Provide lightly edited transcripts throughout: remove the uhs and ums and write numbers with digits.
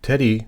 "Teddy,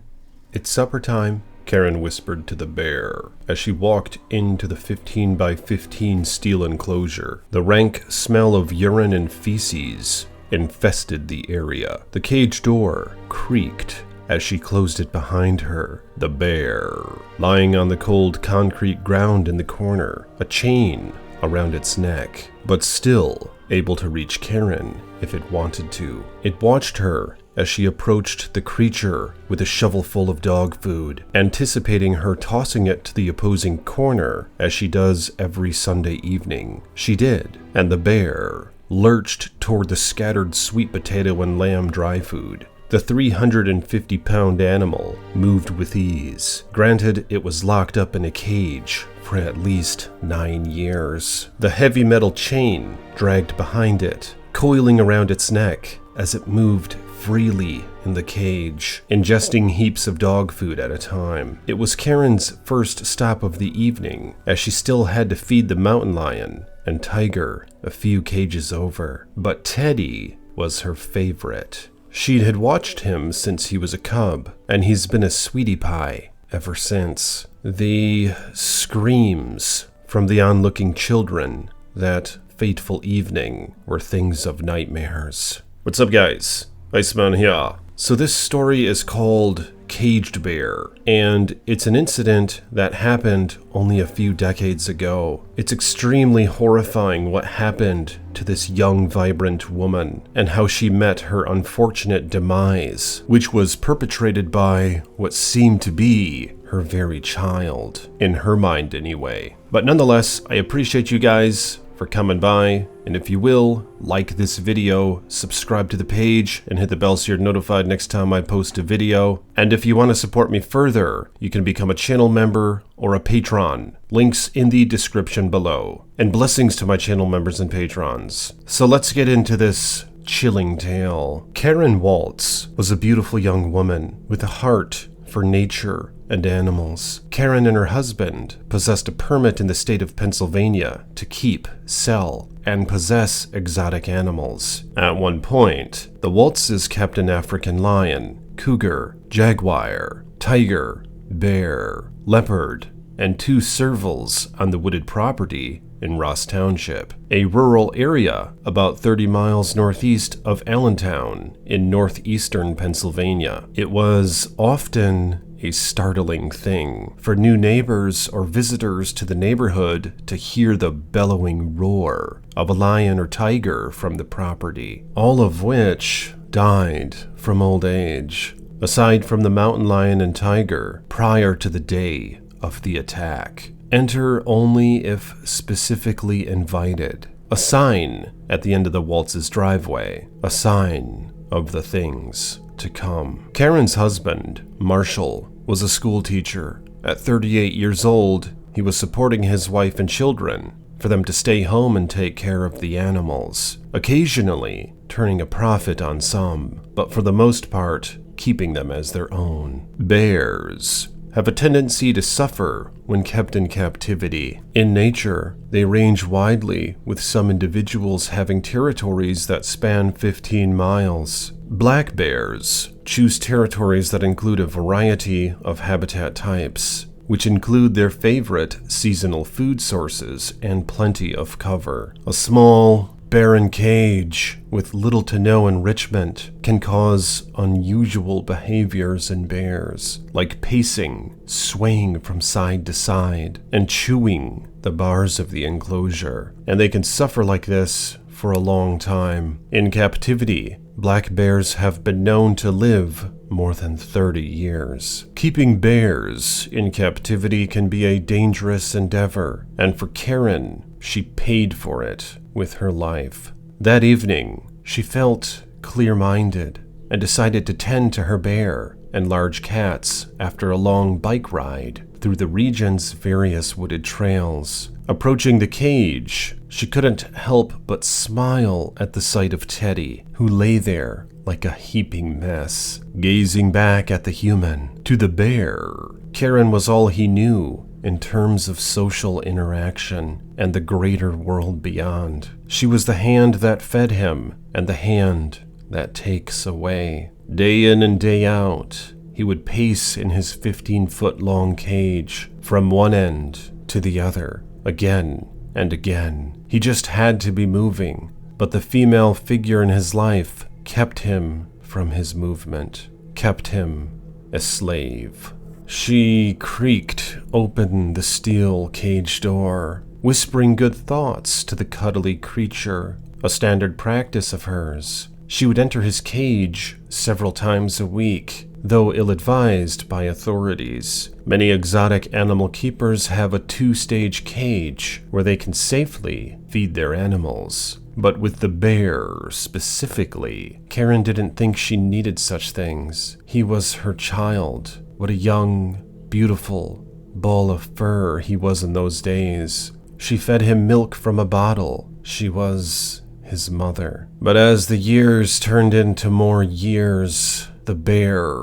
it's supper time," Karen whispered to the bear as she walked into the 15 by 15 steel enclosure. The rank smell of urine and feces infested the area. The cage door creaked as she closed it behind her. The bear, lying on the cold concrete ground in the corner, a chain around its neck, but still able to reach Karen if it wanted to. It watched her as she approached the creature with a shovel full of dog food, anticipating her tossing it to the opposing corner as she does every Sunday evening. She did, and the bear lurched toward the scattered sweet potato and lamb dry food. The 350-pound animal moved with ease. Granted, it was locked up in a cage for at least 9 years. The heavy metal chain dragged behind it, coiling around its neck as it moved freely in the cage, ingesting heaps of dog food at a time. It was Karen's first stop of the evening, as she still had to feed the mountain lion and tiger a few cages over. But Teddy was her favorite. She had watched him since he was a cub, and he's been a sweetie pie ever since. The screams from the onlooking children that fateful evening were things of nightmares. What's up, guys? Iceman here. So this story is called Caged Bear, and it's an incident that happened only a few decades ago. It's extremely horrifying what happened to this young, vibrant woman, and how she met her unfortunate demise, which was perpetrated by what seemed to be her very child, in her mind anyway. But nonetheless, I appreciate you guys for coming by, and if you will, like this video, subscribe to the page, and hit the bell so you're notified next time I post a video. And if you want to support me further, you can become a channel member or a patron. Links in the description below. And blessings to my channel members and patrons. So let's get into this chilling tale. Karen Waltz was a beautiful young woman with a heart for nature and animals. Karen and her husband possessed a permit in the state of Pennsylvania to keep, sell, and possess exotic animals. At one point, the Waltzes kept an African lion, cougar, jaguar, tiger, bear, leopard, and 2 servals on the wooded property in Ross Township, a rural area about 30 miles northeast of Allentown in northeastern Pennsylvania. It was often a startling thing for new neighbors or visitors to the neighborhood to hear the bellowing roar of a lion or tiger from the property, all of which died from old age, aside from the mountain lion and tiger prior to the day of the attack. Enter only if specifically invited. A sign at the end of the Waltz's driveway, a sign of the things to come. Karen's husband, Marshall, was a school teacher. At 38 years old, he was supporting his wife and children for them to stay home and take care of the animals, occasionally turning a profit on some, but for the most part, keeping them as their own. Bears have a tendency to suffer when kept in captivity. In nature, they range widely, with some individuals having territories that span 15 miles. Black bears choose territories that include a variety of habitat types, which include their favorite seasonal food sources and plenty of cover. A small, barren cage with little to no enrichment can cause unusual behaviors in bears, like pacing, swaying from side to side, and chewing the bars of the enclosure. And they can suffer like this for a long time. In captivity, black bears have been known to live more than 30 years. Keeping bears in captivity can be a dangerous endeavor, and for Karen, she paid for it with her life. That evening, she felt clear-minded and decided to tend to her bear and large cats after a long bike ride through the region's various wooded trails. Approaching the cage, she couldn't help but smile at the sight of Teddy, who lay there like a heaping mess, gazing back at the human. To the bear, Karen was all he knew in terms of social interaction and the greater world beyond. She was the hand that fed him and the hand that takes away. Day in and day out, he would pace in his 15-foot-long cage from one end to the other, again and again. He just had to be moving, but the female figure in his life kept him from his movement, kept him a slave. She creaked open the steel cage door, whispering good thoughts to the cuddly creature, a standard practice of hers. She would enter his cage several times a week, though ill-advised by authorities. Many exotic animal keepers have a 2-stage cage where they can safely feed their animals. But with the bear, specifically, Karen didn't think she needed such things. He was her child. What a young, beautiful ball of fur he was in those days. She fed him milk from a bottle. She was his mother. But as the years turned into more years, the bear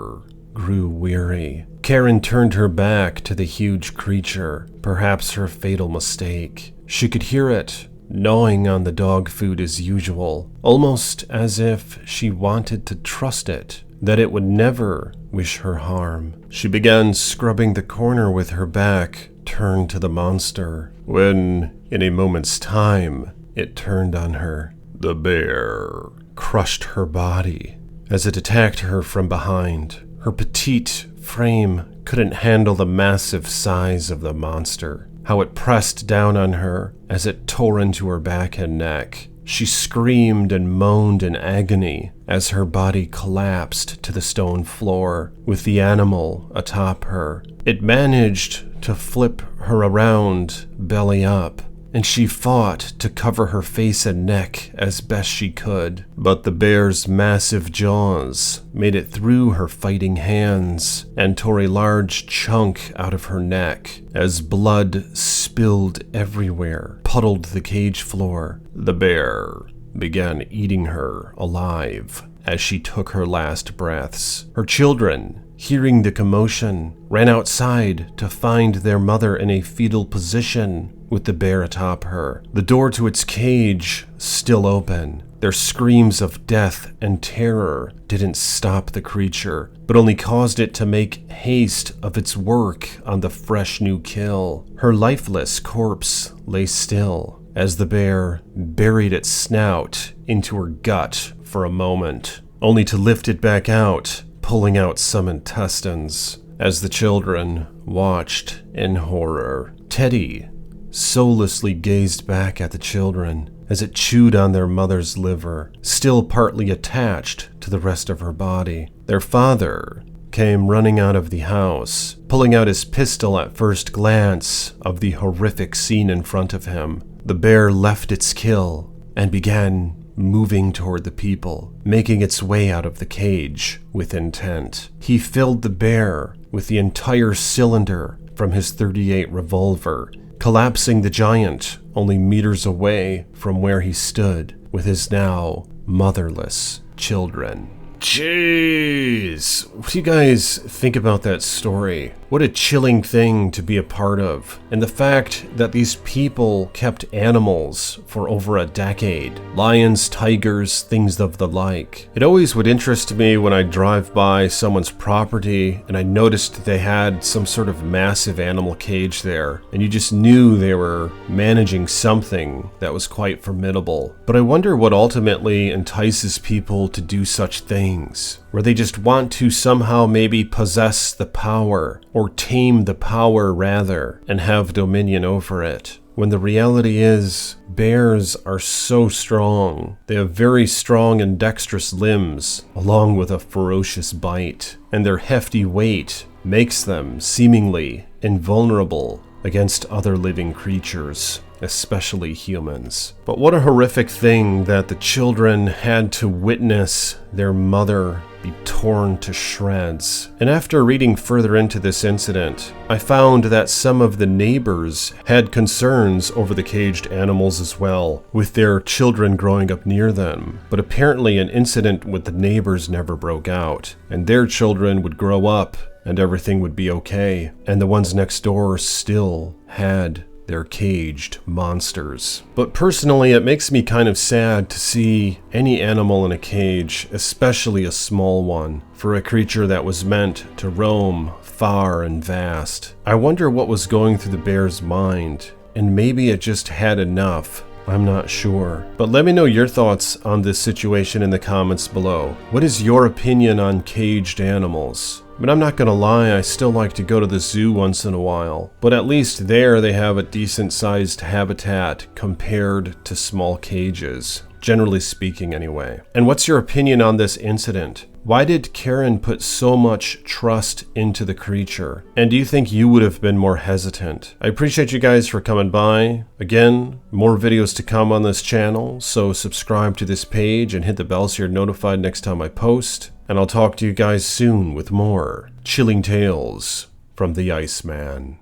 grew weary. Karen turned her back to the huge creature, perhaps her fatal mistake. She could hear it gnawing on the dog food as usual, almost as if she wanted to trust it, that it would never wish her harm. She began scrubbing the corner with her back turned to the monster, when, in a moment's time, it turned on her. The bear crushed her body as it attacked her from behind. Her petite frame couldn't handle the massive size of the monster. How it pressed down on her as it tore into her back and neck. She screamed and moaned in agony as her body collapsed to the stone floor with the animal atop her. It managed to flip her around, belly up, and she fought to cover her face and neck as best she could. But the bear's massive jaws made it through her fighting hands and tore a large chunk out of her neck as blood spilled everywhere, puddled the cage floor. The bear began eating her alive as she took her last breaths. Her children, hearing the commotion, ran outside to find their mother in a fetal position with the bear atop her, the door to its cage still open. Their screams of death and terror didn't stop the creature, but only caused it to make haste of its work on the fresh new kill. Her lifeless corpse lay still as the bear buried its snout into her gut for a moment, only to lift it back out, pulling out some intestines. As the children watched in horror, Teddy soullessly gazed back at the children as it chewed on their mother's liver, still partly attached to the rest of her body. Their father came running out of the house, pulling out his pistol at first glance of the horrific scene in front of him. The bear left its kill and began moving toward the people, making its way out of the cage with intent. He filled the bear with the entire cylinder from his .38 revolver, collapsing the giant only meters away from where he stood with his now motherless children. Jeez, what do you guys think about that story? What a chilling thing to be a part of. And the fact that these people kept animals for over a decade. Lions, tigers, things of the like. It always would interest me when I drive by someone's property and I noticed they had some sort of massive animal cage there. And you just knew they were managing something that was quite formidable. But I wonder what ultimately entices people to do such things, where they just want to somehow maybe possess the power, or tame the power rather, and have dominion over it. When the reality is, bears are so strong. They have very strong and dexterous limbs, along with a ferocious bite, and their hefty weight makes them seemingly invulnerable against other living creatures, especially humans. But what a horrific thing that the children had to witness their mother be torn to shreds. And after reading further into this incident, I found that some of the neighbors had concerns over the caged animals as well, with their children growing up near them. But apparently an incident with the neighbors never broke out, and their children would grow up and everything would be okay, and the ones next door still had they're caged monsters. But personally, it makes me kind of sad to see any animal in a cage, especially a small one, for a creature that was meant to roam far and vast. I wonder what was going through the bear's mind, and maybe it just had enough. I'm not sure. But let me know your thoughts on this situation in the comments below. What is your opinion on caged animals? But I'm not gonna lie, I still like to go to the zoo once in a while. But at least there they have a decent sized habitat compared to small cages. Generally speaking anyway. And what's your opinion on this incident? Why did Karen put so much trust into the creature? And do you think you would have been more hesitant? I appreciate you guys for coming by. Again, more videos to come on this channel, so subscribe to this page and hit the bell so you're notified next time I post. And I'll talk to you guys soon with more chilling tales from the Iceman.